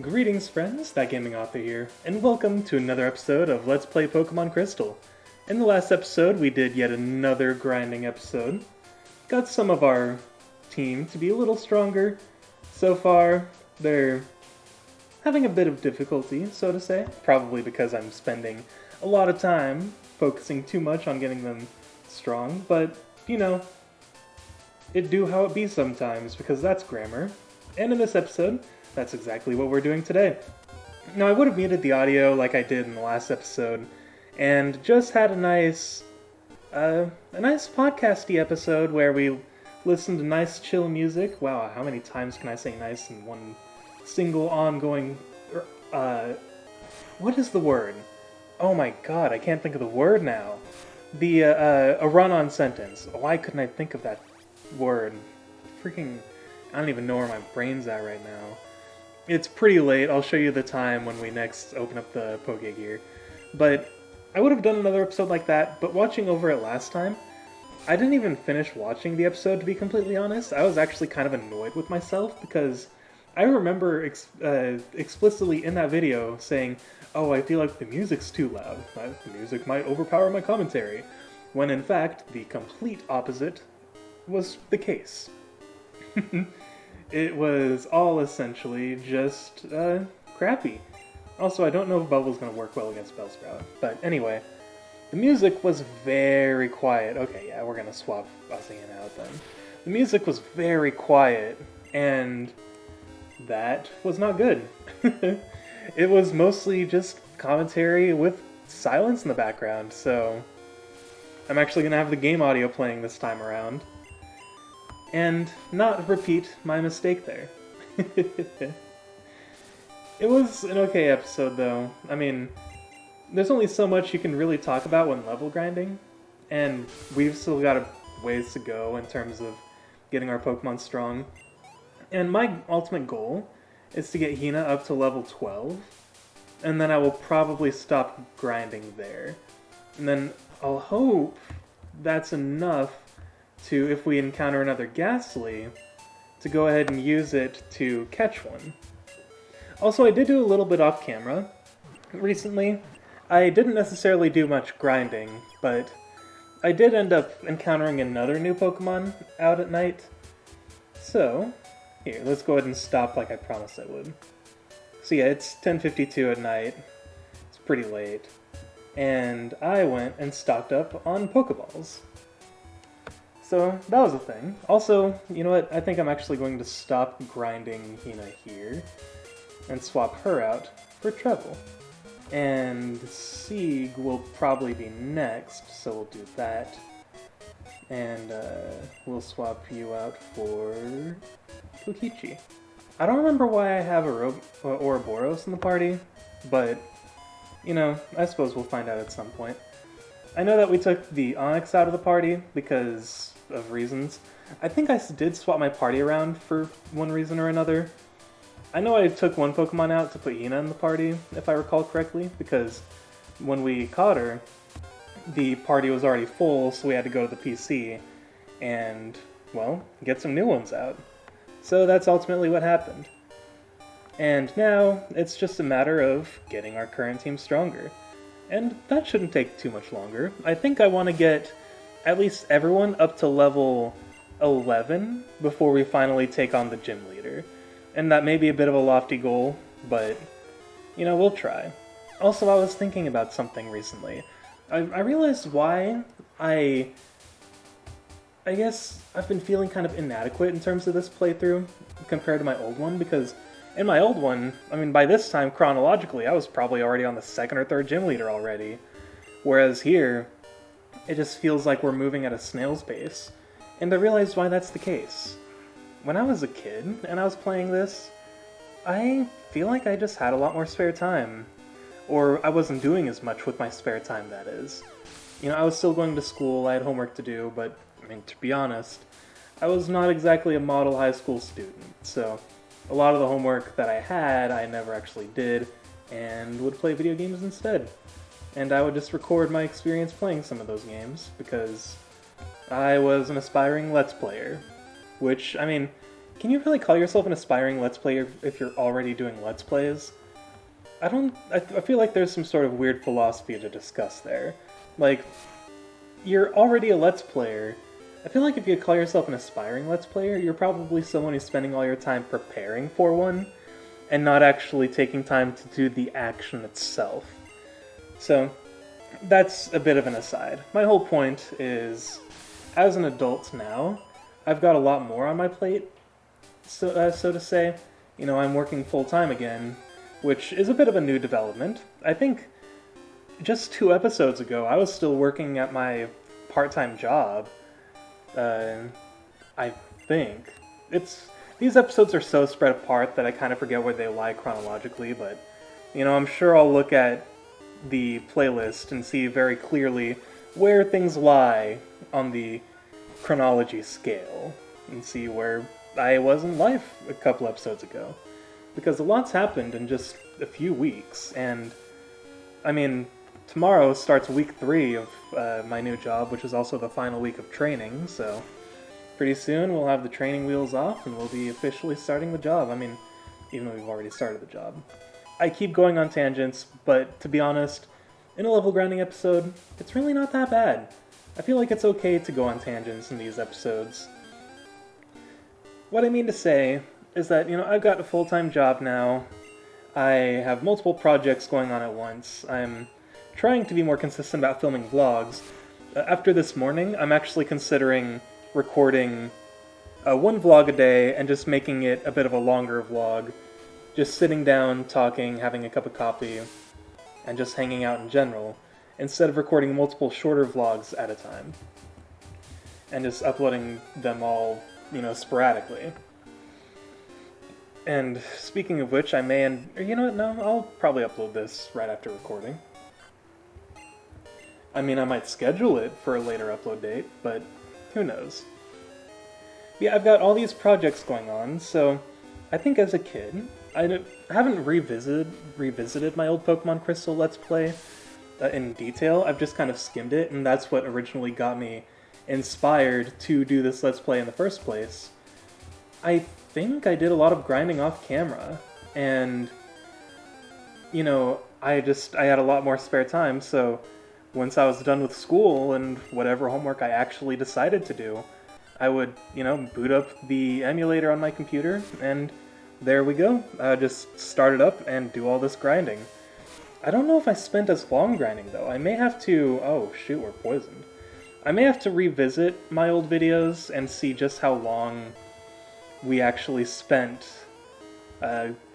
Greetings friends, That Gaming Author here, and welcome to another episode of Let's Play Pokemon Crystal. In the last episode, we did yet another grinding episode. Got some of our team to be a little stronger. So far, they're having a bit of difficulty, so to say, probably because I'm spending a lot of time focusing too much on getting them strong, but, you know, it do how it be sometimes, because that's grammar. And in this episode, that's exactly what we're doing today. Now, I would have muted the audio like I did in the last episode, and just had a nice podcasty episode where we listened to nice chill music. Wow, how many times can I say nice in one single ongoing, what is the word? Oh my god, I can't think of the word now. A run-on sentence. Why couldn't I think of that word? Freaking, I don't even know where my brain's at right now. It's pretty late. I'll show you the time when we next open up the Pokegear. But I would have done another episode like that, but watching over it last time, I didn't even finish watching the episode, to be completely honest. I was actually kind of annoyed with myself because I remember explicitly in that video saying, oh, I feel like the music's too loud. The music might overpower my commentary. When in fact, the complete opposite was the case. It was all essentially just, crappy. Also, I don't know if Bubble's gonna work well against Bellsprout, but anyway, the music was very quiet. Okay, yeah, we're gonna swap buzzing it out then. The music was very quiet, and that was not good. It was mostly just commentary with silence in the background, so I'm actually gonna have the game audio playing this time around. And not repeat my mistake there. It was an okay episode, though. I mean, there's only so much you can really talk about when level grinding, and we've still got a ways to go in terms of getting our Pokemon strong. And my ultimate goal is to get Hina up to level 12, and then I will probably stop grinding there. And then I'll hope that's enough to, if we encounter another Ghastly, to go ahead and use it to catch one. Also, I did do a little bit off camera recently. I didn't necessarily do much grinding, but I did end up encountering another new Pokemon out at night. So, here, let's go ahead and stop like I promised I would. So yeah, it's 10:52 at night. It's pretty late. And I went and stocked up on Pokeballs. So that was a thing. Also, you know what? I think I'm actually going to stop grinding Hina here and swap her out for Treble. And Sieg will probably be next, so we'll do that. And we'll swap you out for Kokichi. I don't remember why I have Ouroboros in the party, but, you know, I suppose we'll find out at some point. I know that we took the Onix out of the party because of reasons. I think I did swap my party around for one reason or another. I know I took one Pokemon out to put Hina in the party, if I recall correctly, because when we caught her, the party was already full, so we had to go to the PC and, well, get some new ones out. So that's ultimately what happened. And now, it's just a matter of getting our current team stronger. And that shouldn't take too much longer. I think I want to get at least everyone up to level 11 before we finally take on the gym leader. And that may be a bit of a lofty goal, but, you know, we'll try. Also, I was thinking about something recently. I realized why I guess I've been feeling kind of inadequate in terms of this playthrough compared to my old one, because in my old one, I mean, by this time, chronologically, I was probably already on the second or third gym leader already. Whereas here, it just feels like we're moving at a snail's pace. And I realized why that's the case. When I was a kid, and I was playing this, I feel like I just had a lot more spare time. Or I wasn't doing as much with my spare time, that is. You know, I was still going to school, I had homework to do, but, I mean, to be honest, I was not exactly a model high school student, so a lot of the homework that I had, I never actually did, and would play video games instead. And I would just record my experience playing some of those games, because I was an aspiring Let's Player. Which, I mean, can you really call yourself an aspiring Let's Player if you're already doing Let's Plays? I feel like there's some sort of weird philosophy to discuss there. Like, you're already a Let's Player. I feel like if you call yourself an aspiring Let's Player, you're probably someone who's spending all your time preparing for one, and not actually taking time to do the action itself. So, that's a bit of an aside. My whole point is, as an adult now, I've got a lot more on my plate, so to say. You know, I'm working full-time again, which is a bit of a new development. I think just 2 episodes ago, I was still working at my part-time job. I think. These episodes are so spread apart that I kind of forget where they lie chronologically, but, you know, I'm sure I'll look at the playlist and see very clearly where things lie on the chronology scale, and see where I was in life a couple episodes ago. Because a lot's happened in just a few weeks, and, I mean, tomorrow starts week 3 of my new job, which is also the final week of training, so pretty soon we'll have the training wheels off and we'll be officially starting the job. I mean, even though we've already started the job. I keep going on tangents, but to be honest, in a level grinding episode, it's really not that bad. I feel like it's okay to go on tangents in these episodes. What I mean to say is that, you know, I've got a full-time job now. I have multiple projects going on at once. I'm trying to be more consistent about filming vlogs. After this morning, I'm actually considering recording 1 vlog a day and just making it a bit of a longer vlog. Just sitting down, talking, having a cup of coffee, and just hanging out in general, instead of recording multiple shorter vlogs at a time. And just uploading them all, you know, sporadically. And speaking of which, I may you know what, no, I'll probably upload this right after recording. I mean, I might schedule it for a later upload date, but who knows. Yeah, I've got all these projects going on, so I think as a kid, I haven't revisited my old Pokemon Crystal Let's Play in detail. I've just kind of skimmed it, and that's what originally got me inspired to do this Let's Play in the first place. I think I did a lot of grinding off camera, and, you know, I had a lot more spare time, so once I was done with school and whatever homework I actually decided to do, I would, you know, boot up the emulator on my computer, and there we go. Just start it up and do all this grinding. I don't know if I spent as long grinding, though. I may have to... Oh, shoot, we're poisoned. I may have to revisit my old videos and see just how long we actually spent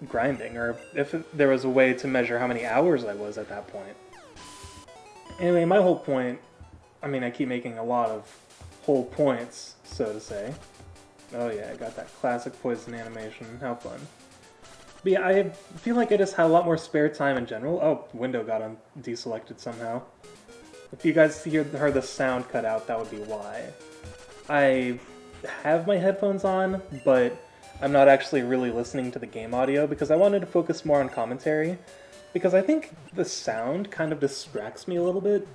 grinding, or if there was a way to measure how many hours I was at that point. Anyway, my whole point... I mean, I keep making a lot of whole points, so to say. Oh yeah, I got that classic poison animation. How fun. But yeah, I feel like I just had a lot more spare time in general. Oh, window got deselected somehow. If you guys heard the sound cut out, that would be why. I have my headphones on, but I'm not actually really listening to the game audio because I wanted to focus more on commentary. Because I think the sound kind of distracts me a little bit,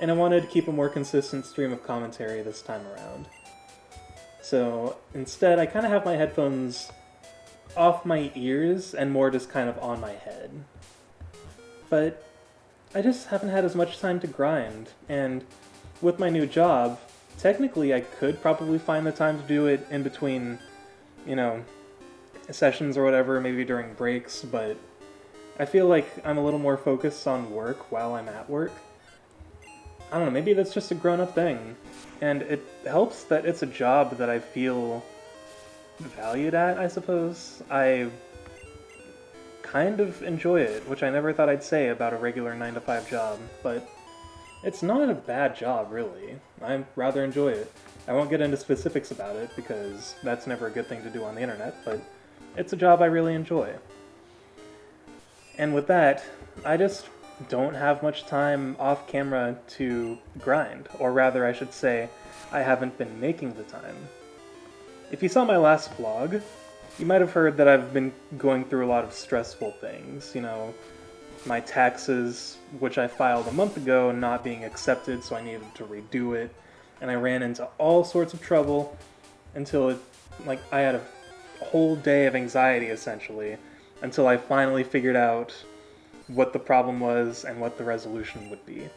and I wanted to keep a more consistent stream of commentary this time around. So instead, I kind of have my headphones off my ears and more just kind of on my head. But I just haven't had as much time to grind, and with my new job, technically I could probably find the time to do it in between, you know, sessions or whatever, maybe during breaks, but I feel like I'm a little more focused on work while I'm at work. I don't know, maybe that's just a grown-up thing. And it helps that it's a job that I feel valued at, I suppose. I kind of enjoy it, which I never thought I'd say about a regular 9-to-5 job, but it's not a bad job, really. I rather enjoy it. I won't get into specifics about it, because that's never a good thing to do on the internet, but it's a job I really enjoy. And with that, I just don't have much time off camera to grind, or rather I should say, I haven't been making the time. If you saw my last vlog, you might have heard that I've been going through a lot of stressful things, you know, my taxes, which I filed a month ago, not being accepted, so I needed to redo it, and I ran into all sorts of trouble until I had a whole day of anxiety, essentially, until I finally figured out what the problem was and what the resolution would be.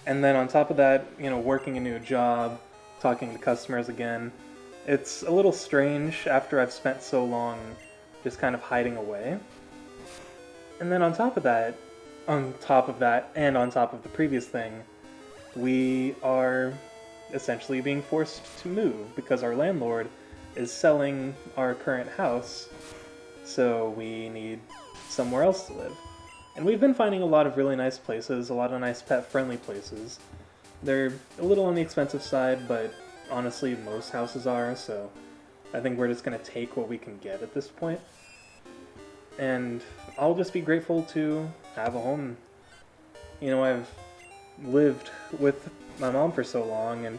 And then on top of that, working a new job, talking to customers again, it's a little strange after I've spent so long just kind of hiding away. And then on top of that, and on top of the previous thing, we are essentially being forced to move because our landlord is selling our current house, so we need somewhere else to live. And we've been finding a lot of really nice places, a lot of nice pet-friendly places. They're a little on the expensive side, but honestly most houses are, so I think we're just going to take what we can get at this point. And I'll just be grateful to have a home. I've lived with my mom for so long, and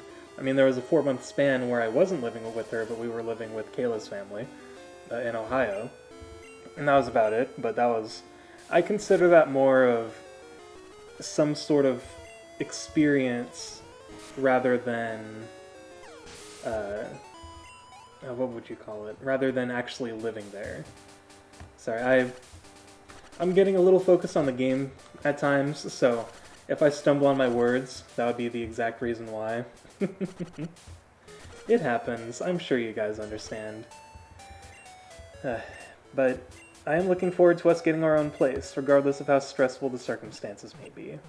there was a 4-month span where I wasn't living with her, but we were living with Kayla's family in Ohio. And that was about it, but I consider that more of some sort of experience rather than, what would you call it? Rather than actually living there. Sorry, I'm getting a little focused on the game at times, so if I stumble on my words, that would be the exact reason why. It happens. I'm sure you guys understand. But I am looking forward to us getting our own place, regardless of how stressful the circumstances may be.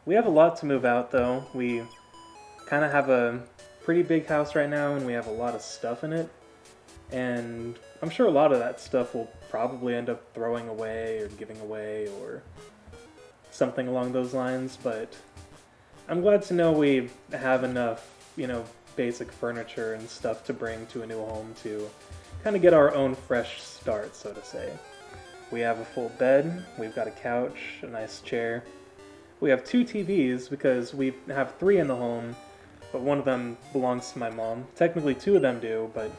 We have a lot to move out, though. We kind of have a pretty big house right now, and we have a lot of stuff in it. And I'm sure a lot of that stuff will probably end up throwing away or giving away or something along those lines, but I'm glad to know we have enough, basic furniture and stuff to bring to a new home to kind of get our own fresh start, so to say. We have a full bed, we've got a couch, a nice chair. We have 2 TVs because we have 3 in the home, but one of them belongs to my mom. Technically 2 of them do, but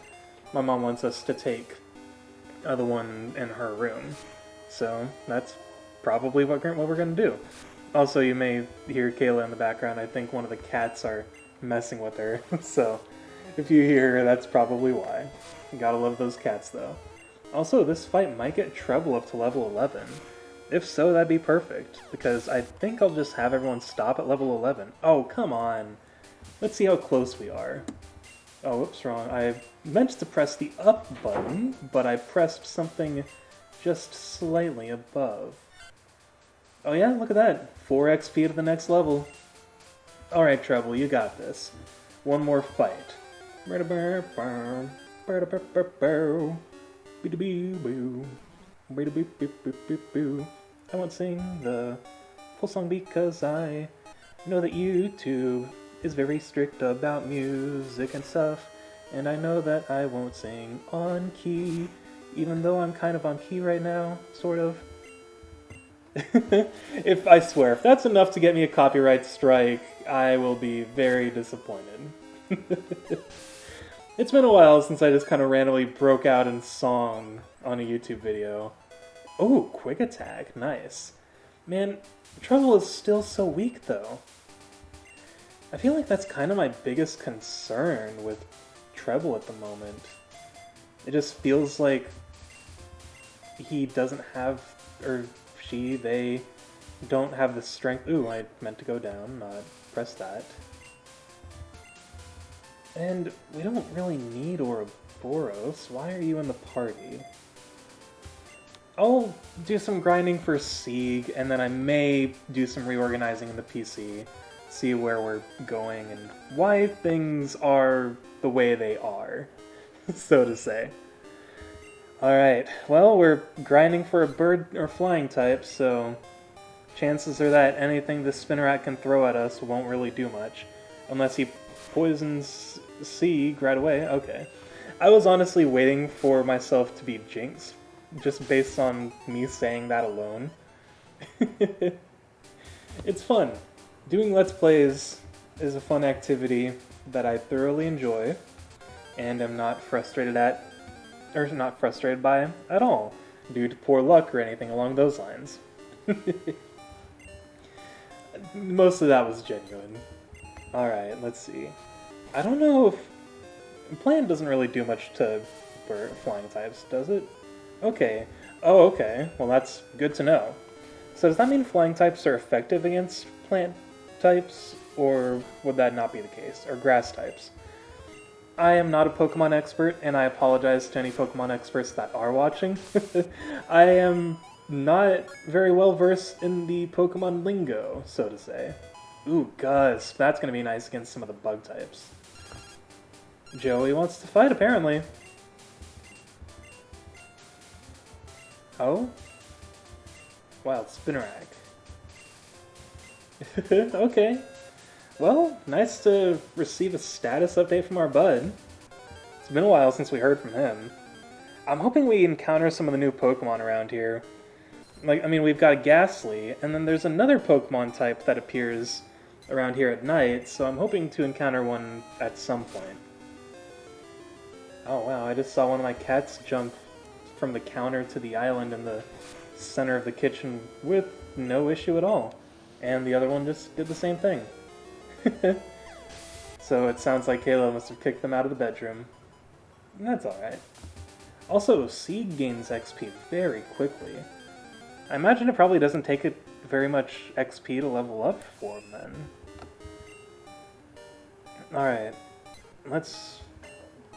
my mom wants us to take the one in her room. So that's probably what we're going to do. Also, you may hear Kayla in the background. I think one of the cats are messing with her. So if you hear her, that's probably why. You gotta love those cats, though. Also, this fight might get treble up to level 11. If so, that'd be perfect, because I think I'll just have everyone stop at level 11. Oh, come on. Let's see how close we are. Oh, whoops, wrong. I meant to press the up button, but I pressed something just slightly above. Oh yeah, look at that. 4 XP to the next level. Alright, Treble, you got this. One more fight. I won't sing the full song because I know that YouTube is very strict about music and stuff, and I know that I won't sing on key, even though I'm kind of on key right now, sort of. I swear, if that's enough to get me a copyright strike, I will be very disappointed. It's been a while since I just kind of randomly broke out in song on a YouTube video. Oh, quick attack, nice. Man, Treble is still so weak though. I feel like that's kind of my biggest concern with Treble at the moment. It just feels like he doesn't have, or they don't have the strength. Ooh, I meant to go down, not press that. And we don't really need Ouroboros. Why are you in the party? I'll do some grinding for Sieg, and then I may do some reorganizing in the PC, see where we're going, and why things are the way they are, so to say. Alright, well, we're grinding for a bird or flying type, so chances are that anything the Spinnerat can throw at us won't really do much, unless he poisons Sieg right away. Okay. I was honestly waiting for myself to be Jinx, just based on me saying that alone. It's fun. Doing Let's Plays is a fun activity that I thoroughly enjoy, and am not frustrated by at all, due to poor luck or anything along those lines. Most of that was genuine. Alright, let's see. I don't know if... Plan doesn't really do much to for flying types, does it? Okay. Oh, okay. Well, that's good to know. So does that mean flying types are effective against plant types, or would that not be the case? Or grass types? I am not a Pokemon expert, and I apologize to any Pokemon experts that are watching. I am not very well versed in the Pokemon lingo, so to say. Ooh, Gus. That's going to be nice against some of the bug types. Joey wants to fight, apparently. Oh? Wild Spinarak. Okay. Well, nice to receive a status update from our bud. It's been a while since we heard from him. I'm hoping we encounter some of the new Pokemon around here. We've got a Ghastly, and then there's another Pokemon type that appears around here at night, so I'm hoping to encounter one at some point. Oh wow, I just saw one of my cats jump from the counter to the island in the center of the kitchen with no issue at all. And the other one just did the same thing. So it sounds like Kayla must have kicked them out of the bedroom. That's alright. Also, Seed gains XP very quickly. I imagine it probably doesn't take it very much XP to level up for him then. Alright, let's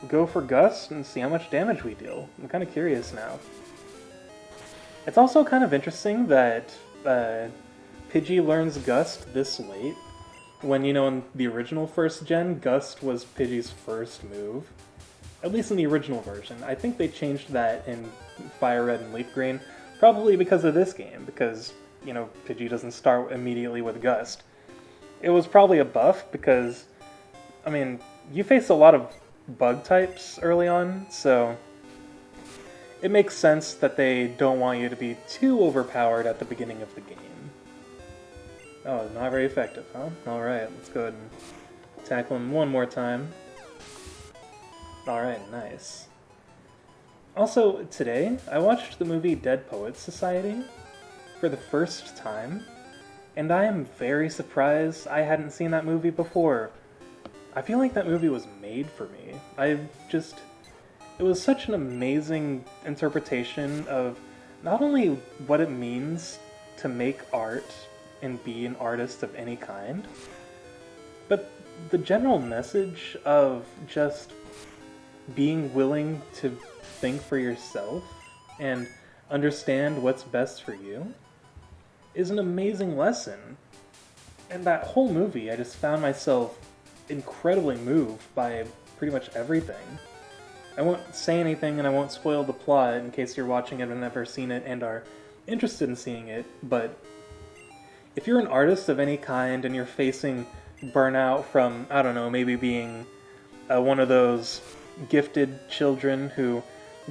go for Gust and see how much damage we deal. I'm kind of curious now. It's also kind of interesting that Pidgey learns Gust this late, when, you know, in the original first gen, Gust was Pidgey's first move. At least in the original version. I think they changed that in Fire Red and Leaf Green, probably because of this game, because, you know, Pidgey doesn't start immediately with Gust. It was probably a buff because, I mean, you face a lot of bug types early on, so it makes sense that they don't want you to be too overpowered at the beginning of the game. Oh, not very effective, huh? Alright, let's go ahead and tackle him one more time. Alright, nice. Also, today, I watched the movie Dead Poets Society for the first time, and I am very surprised I hadn't seen that movie before. I feel like that movie was made for me. It was such an amazing interpretation of not only what it means to make art and be an artist of any kind, but the general message of just being willing to think for yourself and understand what's best for you is an amazing lesson. And that whole movie, I just found myself incredibly moved by pretty much everything. I won't say anything and I won't spoil the plot in case you're watching it and never seen it and are interested in seeing it, but if you're an artist of any kind and you're facing burnout from, I don't know, maybe being one of those gifted children who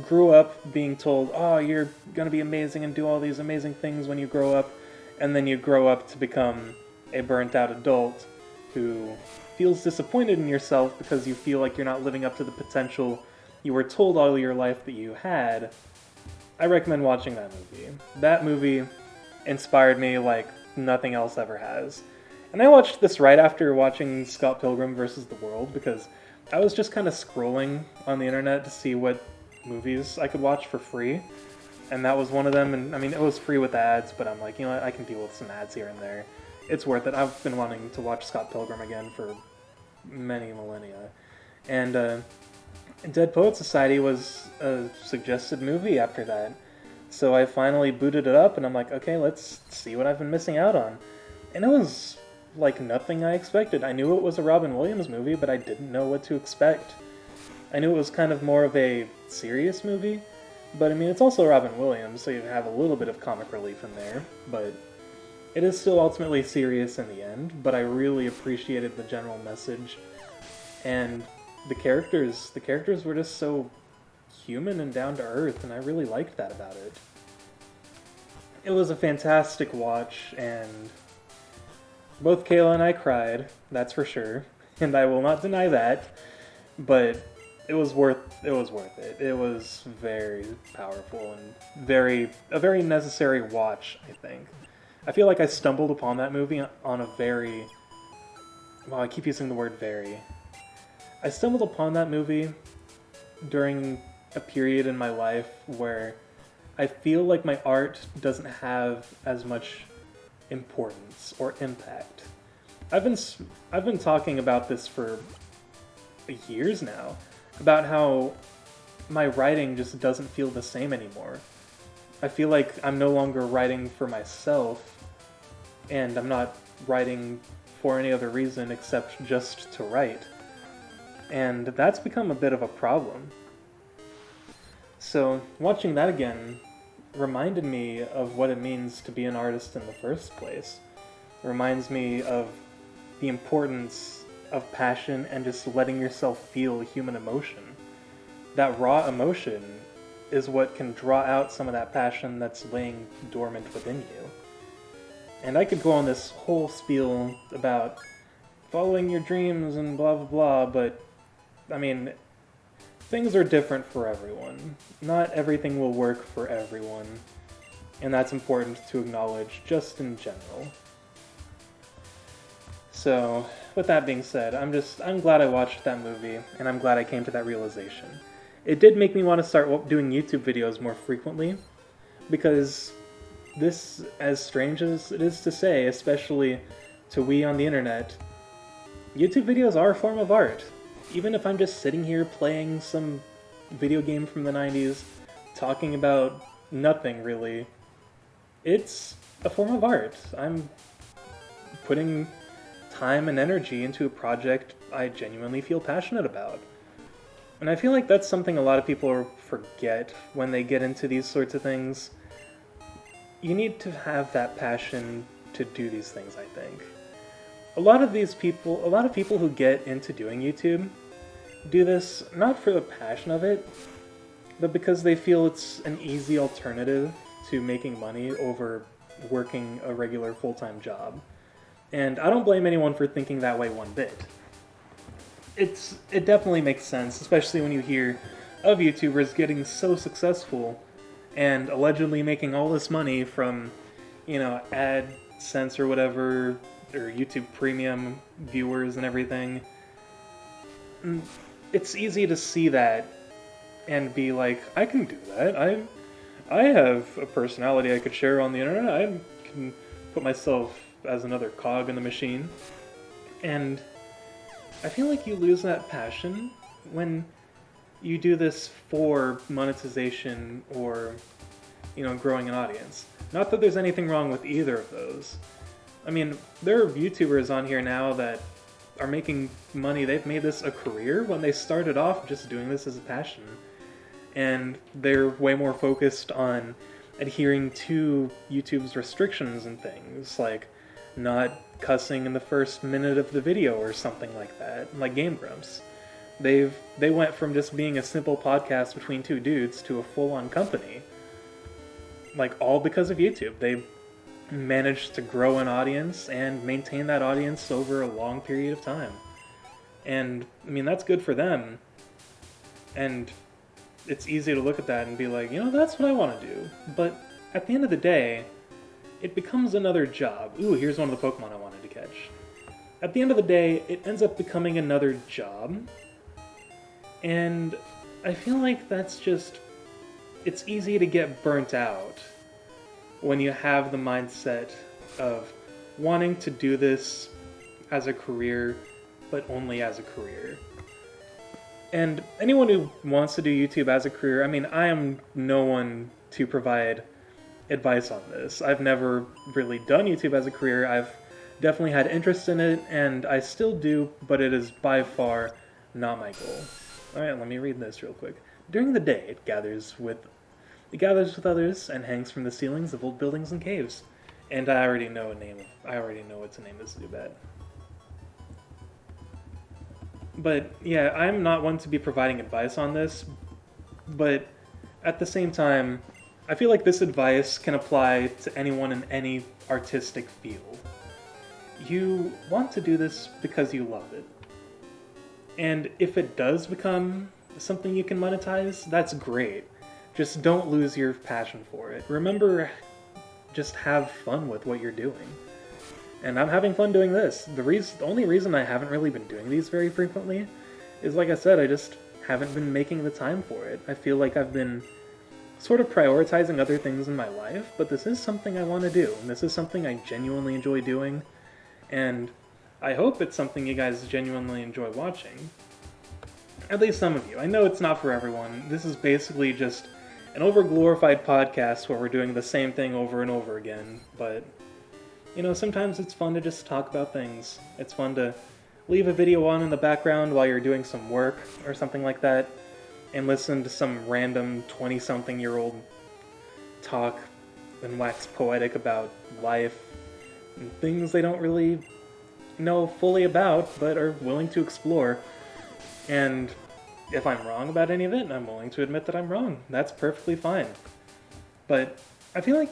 grew up being told, oh, you're gonna be amazing and do all these amazing things when you grow up, and then you grow up to become a burnt out adult who feels disappointed in yourself because you feel like you're not living up to the potential you were told all your life that you had, I recommend watching that movie. That movie inspired me like nothing else ever has. And I watched this right after watching Scott Pilgrim vs. the World because I was just kind of scrolling on the internet to see what movies I could watch for free. And that was one of them, and I mean, it was free with ads, but I'm like, you know what, I can deal with some ads here and there. It's worth it. I've been wanting to watch Scott Pilgrim again for many millennia. And Dead Poet Society was a suggested movie after that. So I finally booted it up, and I'm like, okay, let's see what I've been missing out on. And it was like nothing I expected. I knew it was a Robin Williams movie, but I didn't know what to expect. I knew it was kind of more of a serious movie, but I mean, it's also Robin Williams, so you have a little bit of comic relief in there, but it is still ultimately serious in the end, but I really appreciated the general message, and the characters were just so human and down to earth, and I really liked that about it. It was a fantastic watch, and both Kayla and I cried, that's for sure, and I will not deny that, but it was worth it. It was very powerful and a very necessary watch, I think. I feel like I stumbled upon that movie on a very... Wow, I keep using the word very. I stumbled upon that movie during a period in my life where I feel like my art doesn't have as much importance or impact. I've been I've been talking about this for years now, about how my writing just doesn't feel the same anymore. I feel like I'm no longer writing for myself, and I'm not writing for any other reason except just to write. And that's become a bit of a problem. So, watching that again reminded me of what it means to be an artist in the first place. It reminds me of the importance of passion and just letting yourself feel human emotion. That raw emotion is what can draw out some of that passion that's laying dormant within you. And I could go on this whole spiel about following your dreams and blah blah blah, but I mean, things are different for everyone. Not everything will work for everyone, and that's important to acknowledge just in general. So, with that being said, I'm glad I watched that movie, and I'm glad I came to that realization. It did make me want to start doing YouTube videos more frequently, because this, as strange as it is to say, especially to we on the internet, YouTube videos are a form of art. Even if I'm just sitting here playing some video game from the 90s, talking about nothing really, it's a form of art. I'm putting time and energy into a project I genuinely feel passionate about. And I feel like that's something a lot of people forget when they get into these sorts of things. You need to have that passion to do these things, I think. A lot of people who get into doing YouTube do this not for the passion of it, but because they feel it's an easy alternative to making money over working a regular full-time job. And I don't blame anyone for thinking that way one bit. It definitely makes sense, especially when you hear of YouTubers getting so successful and allegedly making all this money from, AdSense or whatever, or YouTube Premium viewers and everything. It's easy to see that and be like, I can do that. I have a personality I could share on the internet. I can put myself as another cog in the machine. And I feel like you lose that passion when you do this for monetization or, growing an audience. Not that there's anything wrong with either of those. I mean, there are YouTubers on here now that are making money. They've made this a career when they started off just doing this as a passion. And they're way more focused on adhering to YouTube's restrictions and things, like not cussing in the first minute of the video or something like that, like Game Grumps. They went from just being a simple podcast between two dudes to a full-on company. Like, all because of YouTube. They managed to grow an audience and maintain that audience over a long period of time. And, I mean, that's good for them. And it's easy to look at that and be like, that's what I want to do. But at the end of the day, it becomes another job. Ooh, here's one of the Pokemon I wanted to catch. At the end of the day, it ends up becoming another job. And I feel like that's just... It's easy to get burnt out when you have the mindset of wanting to do this as a career, but only as a career. And anyone who wants to do YouTube as a career, I mean, I am no one to provide advice on this. I've never really done YouTube as a career. I've definitely had interest in it, and I still do, but it is by far not my goal. Alright, let me read this real quick. During the day, it gathers with others and hangs from the ceilings of old buildings and caves. And I already know what to name this Zubat. But yeah, I'm not one to be providing advice on this, but at the same time, I feel like this advice can apply to anyone in any artistic field. You want to do this because you love it. And if it does become something you can monetize, that's great. Just don't lose your passion for it. Remember, just have fun with what you're doing. And I'm having fun doing this. The only reason I haven't really been doing these very frequently is, like I said, I just haven't been making the time for it. I feel like I've been sort of prioritizing other things in my life, but this is something I want to do, and this is something I genuinely enjoy doing, and I hope it's something you guys genuinely enjoy watching. At least some of you. I know it's not for everyone. This is basically just an overglorified podcast where we're doing the same thing over and over again, but, you know, sometimes it's fun to just talk about things. It's fun to leave a video on in the background while you're doing some work or something like that, and listen to some random 20-something-year-old talk and wax poetic about life and things they don't really know fully about, but are willing to explore. And if I'm wrong about any of it, I'm willing to admit that I'm wrong. That's perfectly fine. But I feel like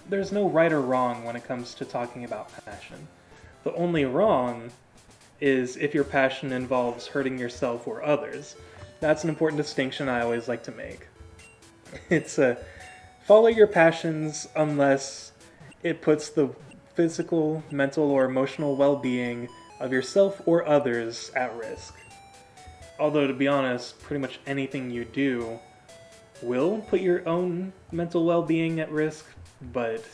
there's no right or wrong when it comes to talking about passion. The only wrong is if your passion involves hurting yourself or others. That's an important distinction I always like to make. It's follow your passions unless it puts the physical, mental, or emotional well-being of yourself or others at risk. Although, to be honest, pretty much anything you do will put your own mental well-being at risk, but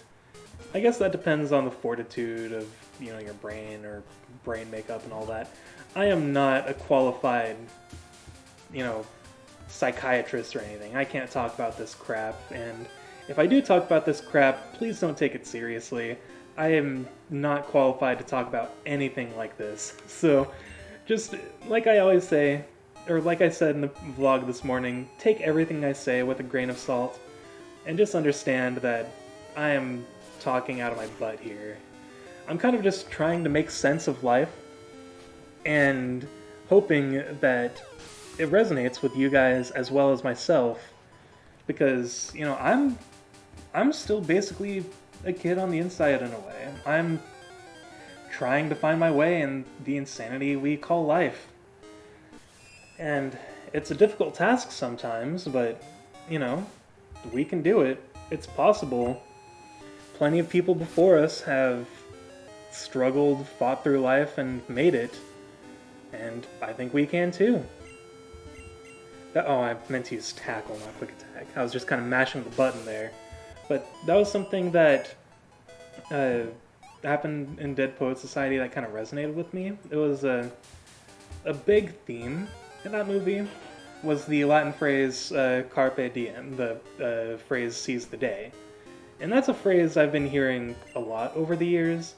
I guess that depends on the fortitude of, you know, your brain or brain makeup and all that. I am not a qualified, you know, psychiatrist or anything. I can't talk about this crap, and if I do talk about this crap, please don't take it seriously. I am not qualified to talk about anything like this. So, just like I always say, or like I said in the vlog this morning, take everything I say with a grain of salt, and just understand that I am talking out of my butt here. I'm kind of just trying to make sense of life, and hoping that it resonates with you guys as well as myself, because, you know, I'm still basically a kid on the inside in a way. I'm trying to find my way in the insanity we call life. And it's a difficult task sometimes, but, you know, we can do it. It's possible. Plenty of people before us have struggled, fought through life, and made it. And I think we can too. Oh, I meant to use tackle, not quick attack. I was just kind of mashing the button there. But that was something that happened in Dead Poet Society that kind of resonated with me. It was a big theme in that movie was the Latin phrase carpe diem, the phrase seize the day. And that's a phrase I've been hearing a lot over the years.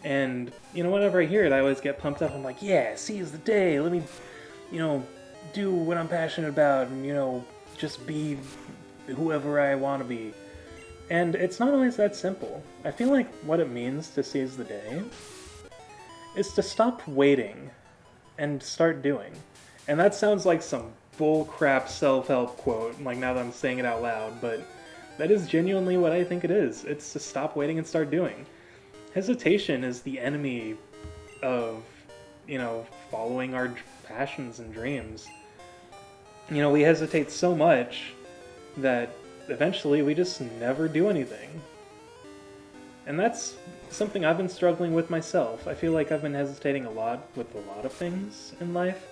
And, you know, whenever I hear it, I always get pumped up. I'm like, yeah, seize the day. Let me, you know, do what I'm passionate about and, you know, just be whoever I want to be. And it's not always that simple. I feel like what it means to seize the day is to stop waiting and start doing. And that sounds like some bullcrap self-help quote, like now that I'm saying it out loud, but that is genuinely what I think it is. It's to stop waiting and start doing. Hesitation is the enemy of, you know, following our passions and dreams. You know, we hesitate so much that eventually we just never do anything. And that's something I've been struggling with myself. I feel like I've been hesitating a lot with a lot of things in life.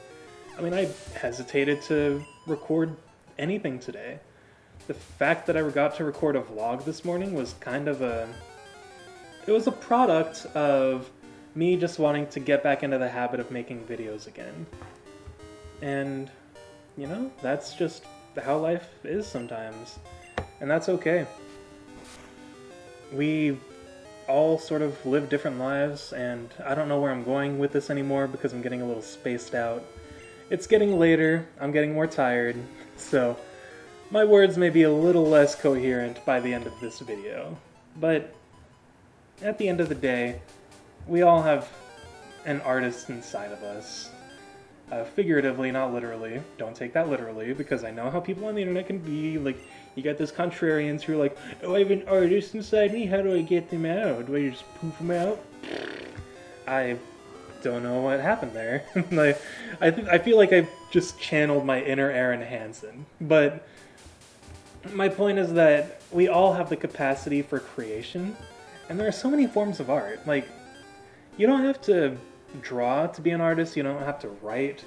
I mean, I hesitated to record anything today. The fact that I got to record a vlog this morning was kind of it was a product of me just wanting to get back into the habit of making videos again. And, you know, that's just how life is sometimes. And that's okay. We all sort of live different lives, and I don't know where I'm going with this anymore because I'm getting a little spaced out. It's getting later, I'm getting more tired, so my words may be a little less coherent by the end of this video. But at the end of the day, we all have an artist inside of us. Figuratively, not literally. Don't take that literally, because I know how people on the internet can be. Like, you got those contrarians who are like, oh, I have an artist inside me, how do I get them out? Do I just poof them out? I don't know what happened there. I feel like I just channeled my inner Aaron Hansen. But my point is that we all have the capacity for creation, and there are so many forms of art. Like, you don't have to draw to be an artist, you don't have to write.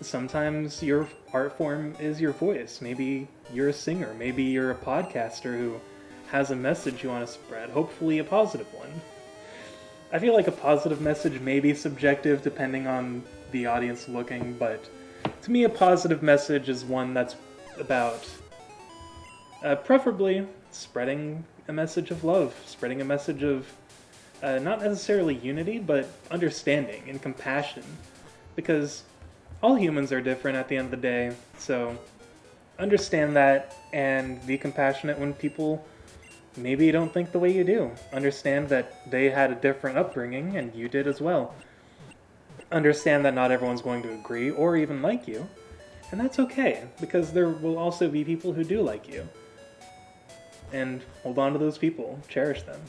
Sometimes your art form is your voice. Maybe you're a singer. Maybe you're a podcaster who has a message you want to spread, hopefully a positive one. I feel like a positive message may be subjective depending on the audience looking, but to me, a positive message is one that's about preferably spreading a message of love, spreading a message of not necessarily unity, but understanding and compassion. Because all humans are different at the end of the day, so understand that and be compassionate when people maybe don't think the way you do. Understand that they had a different upbringing and you did as well. Understand that not everyone's going to agree or even like you, and that's okay, because there will also be people who do like you. And hold on to those people, cherish them.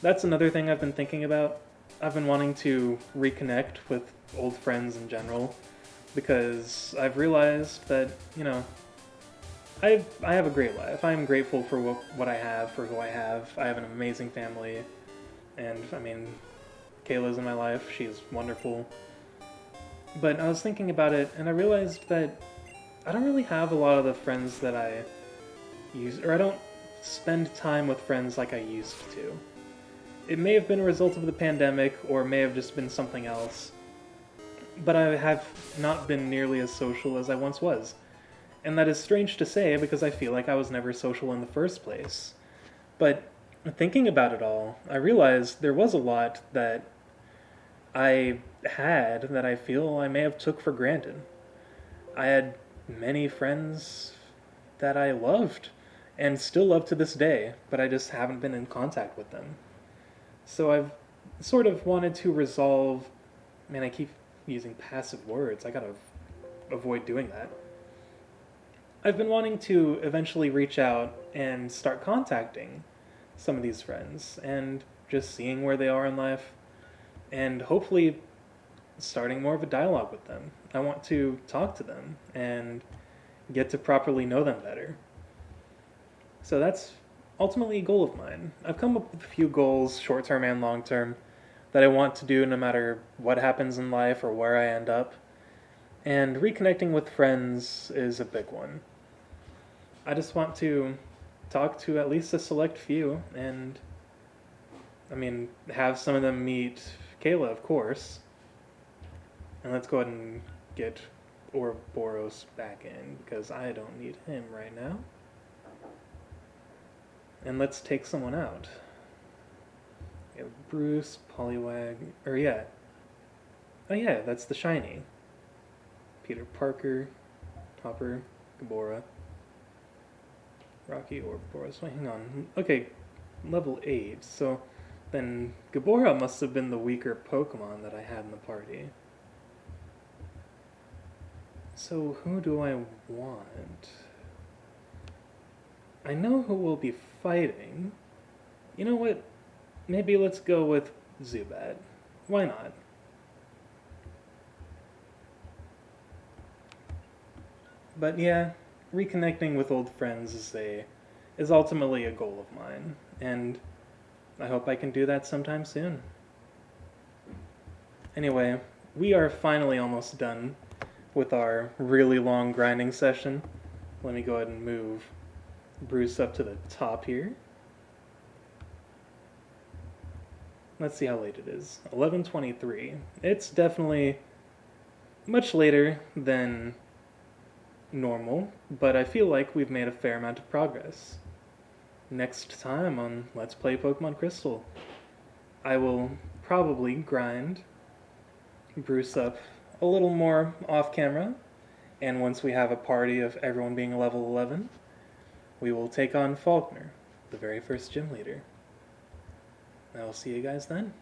That's another thing I've been thinking about. I've been wanting to reconnect with old friends in general, because I've realized that, I have a great life. I'm grateful for what I have, for who I have. I have an amazing family, and I mean, Kayla's in my life. She's wonderful. But I was thinking about it, and I realized that I don't really have a lot of the friends that I use, or I don't spend time with friends like I used to. It may have been a result of the pandemic, or may have just been something else, but I have not been nearly as social as I once was. And that is strange to say because I feel like I was never social in the first place. But thinking about it all, I realized there was a lot that I had that I feel I may have took for granted. I had many friends that I loved and still love to this day, but I just haven't been in contact with them. So I've sort of wanted to resolve. Man, I keep using passive words. I gotta avoid doing that. I've been wanting to eventually reach out and start contacting some of these friends and just seeing where they are in life and hopefully starting more of a dialogue with them. I want to talk to them and get to properly know them better. So that's ultimately a goal of mine. I've come up with a few goals, short term and long term, that I want to do no matter what happens in life or where I end up. And reconnecting with friends is a big one. I just want to talk to at least a select few and, have some of them meet Kayla, of course. And let's go ahead and get Ouroboros back in because I don't need him right now. And let's take someone out. We have Bruce, Poliwag, or yeah. Oh yeah, that's the shiny. Peter Parker, Hopper, Gabora, Rocky, Ouroboros. Wait, hang on. Okay, level 8. So then Gabora must have been the weaker Pokemon that I had in the party. So who do I want? I know who we'll be fighting. You know what? Maybe let's go with Zubat. Why not? But yeah, reconnecting with old friends is ultimately a goal of mine, and I hope I can do that sometime soon. Anyway, we are finally almost done with our really long grinding session. Let me go ahead and move Bruce up to the top here. Let's see how late it is. 11:23. It's definitely much later than normal, but I feel like we've made a fair amount of progress. Next time on Let's Play Pokemon Crystal, I will probably grind Bruce up a little more off camera, and once we have a party of everyone being level 11, we will take on Faulkner, the very first gym leader. I will see you guys then.